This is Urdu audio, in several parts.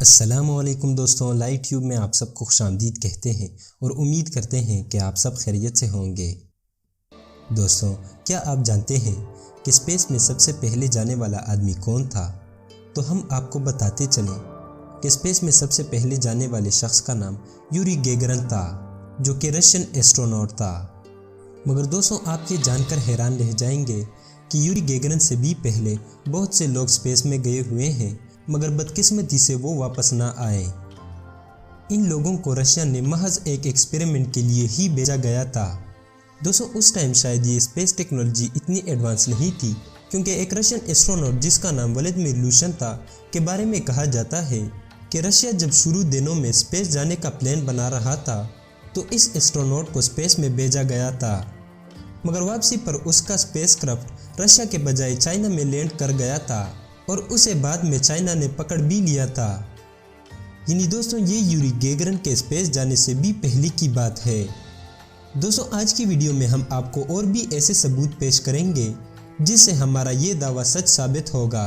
السلام علیکم دوستوں، لائٹ ٹیوب میں آپ سب کو خوش آمدید کہتے ہیں اور امید کرتے ہیں کہ آپ سب خیریت سے ہوں گے۔ دوستوں، کیا آپ جانتے ہیں کہ اسپیس میں سب سے پہلے جانے والا آدمی کون تھا؟ تو ہم آپ کو بتاتے چلیں کہ اسپیس میں سب سے پہلے جانے والے شخص کا نام یوری گیگرن تھا، جو کہ رشین ایسٹروناٹ تھا۔ مگر دوستوں، آپ یہ جان کر حیران رہ جائیں گے کہ یوری گیگرن سے بھی پہلے بہت سے لوگ اسپیس میں گئے ہوئے ہیں، مگر بدقسمتی سے وہ واپس نہ آئے۔ ان لوگوں کو رشیا نے محض ایک ایکسپیریمنٹ کے لیے ہی بھیجا گیا تھا۔ دوستوں، اس ٹائم شاید یہ اسپیس ٹیکنالوجی اتنی ایڈوانس نہیں تھی، کیونکہ ایک رشین ایسٹروناٹ جس کا نام ولادیمیر لوشن تھا کے بارے میں کہا جاتا ہے کہ رشیا جب شروع دنوں میں اسپیس جانے کا پلان بنا رہا تھا تو اس ایسٹروناٹ کو اسپیس میں بھیجا گیا تھا، مگر واپسی پر اس کا اسپیس کرافٹ رشیا کے بجائے چائنا میں لینڈ کر گیا تھا اور اسے بعد میں چائنا نے پکڑ بھی لیا تھا۔ یعنی دوستوں، یہ یوری گیگرن کے اسپیس جانے سے بھی پہلے کی بات ہے۔ دوستوں، آج کی ویڈیو میں ہم آپ کو اور بھی ایسے ثبوت پیش کریں گے جس سے ہمارا یہ دعویٰ سچ ثابت ہوگا،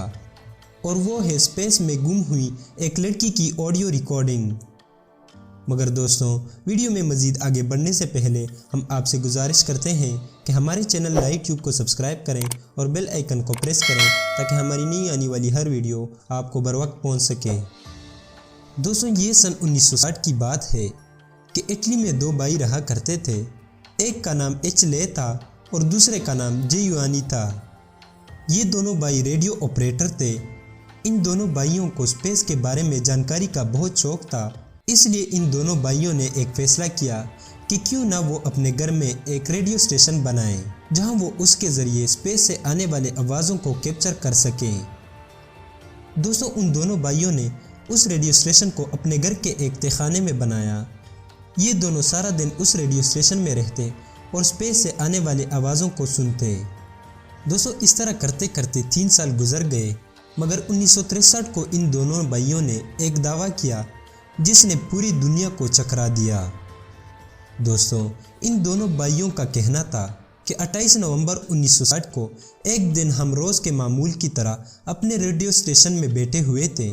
اور وہ ہے اسپیس میں گم ہوئی ایک لڑکی کی آڈیو ریکارڈنگ۔ مگر دوستوں، ویڈیو میں مزید آگے بڑھنے سے پہلے ہم آپ سے گزارش کرتے ہیں کہ ہمارے چینل لائٹ ٹیوب کو سبسکرائب کریں اور بیل آئیکن کو پریس کریں تاکہ ہماری نئی آنے والی ہر ویڈیو آپ کو بروقت پہنچ سکے۔ دوستوں، یہ سن 1960 کی بات ہے کہ اٹلی میں دو بھائی رہا کرتے تھے۔ ایک کا نام ایچلے تھا اور دوسرے کا نام جیوانی تھا۔ یہ دونوں بھائی ریڈیو آپریٹر تھے۔ ان دونوں بھائیوں کو اسپیس کے بارے میں جانکاری کا بہت شوق تھا، اس لیے ان دونوں بھائیوں نے ایک فیصلہ کیا کہ کیوں نہ وہ اپنے گھر میں ایک ریڈیو اسٹیشن بنائیں جہاں وہ اس کے ذریعے اسپیس سے آنے والے آوازوں کو کیپچر کر سکیں۔ دوستوں، ان دونوں بھائیوں نے اس ریڈیو اسٹیشن کو اپنے گھر کے ایک تہہ خانے میں بنایا۔ یہ دونوں سارا دن اس ریڈیو اسٹیشن میں رہتے اور اسپیس سے آنے والے آوازوں کو سنتے۔ دوستوں، اس طرح کرتے کرتے 3 سال گزر گئے، مگر 1963 کو ان دونوں بھائیوں نے ایک دعویٰ کیا جس نے پوری دنیا کو چکرا دیا۔ دوستوں، ان دونوں بھائیوں کا کہنا تھا کہ 28 نومبر 1960 کو ایک دن ہم روز کے معمول کی طرح اپنے ریڈیو اسٹیشن میں بیٹھے ہوئے تھے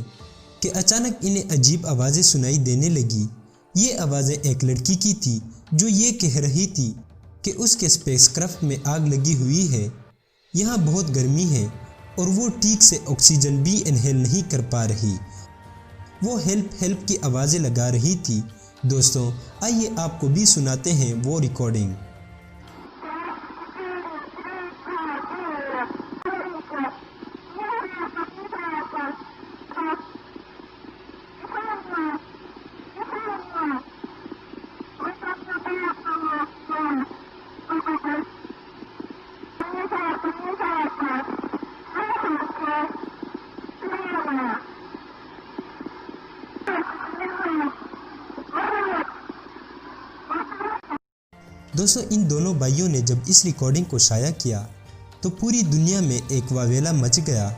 کہ اچانک انہیں عجیب آوازیں سنائی دینے لگی۔ یہ آوازیں ایک لڑکی کی تھی جو یہ کہہ رہی تھی کہ اس کے اسپیس کرافٹ میں آگ لگی ہوئی ہے، یہاں بہت گرمی ہے اور وہ ٹھیک سے آکسیجن بھی انہیل نہیں کر پا رہی۔ وہ ہیلپ ہیلپ کی آوازیں لگا رہی تھی۔ دوستوں، آئیے آپ کو بھی سناتے ہیں وہ ریکارڈنگ۔ دوستوں، ان دونوں بھائیوں نے جب اس ریکارڈنگ کو شائع کیا تو پوری دنیا میں ایک واویلا مچ گیا،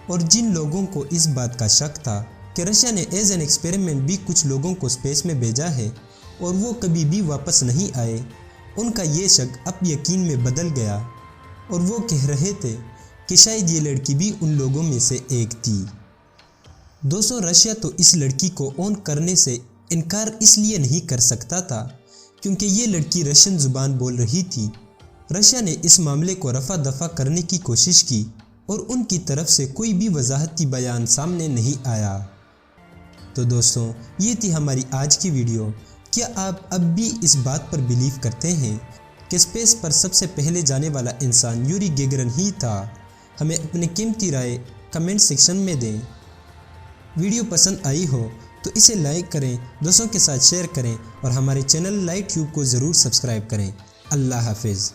اور جن لوگوں کو اس بات کا شک تھا کہ رشیا نے ایز این ایکسپیریمنٹ بھی کچھ لوگوں کو اسپیس میں بھیجا ہے اور وہ کبھی بھی واپس نہیں آئے، ان کا یہ شک اب یقین میں بدل گیا، اور وہ کہہ رہے تھے کہ شاید یہ لڑکی بھی ان لوگوں میں سے ایک تھی۔ دوستوں، رشیا تو اس لڑکی کو اون کرنے سے انکار اس لیے نہیں کر سکتا تھا کیونکہ یہ لڑکی رشین زبان بول رہی تھی۔ رشیا نے اس معاملے کو رفع دفع کرنے کی کوشش کی اور ان کی طرف سے کوئی بھی وضاحتی بیان سامنے نہیں آیا۔ تو دوستوں، یہ تھی ہماری آج کی ویڈیو۔ کیا آپ اب بھی اس بات پر بیلیو کرتے ہیں کہ اسپیس پر سب سے پہلے جانے والا انسان یوری گیگرن ہی تھا؟ ہمیں اپنی قیمتی رائے کمنٹ سیکشن میں دیں۔ ویڈیو پسند آئی ہو تو اسے لائک کریں، دوستوں کے ساتھ شیئر کریں اور ہمارے چینل لائٹ ٹیوب کو ضرور سبسکرائب کریں۔ اللہ حافظ۔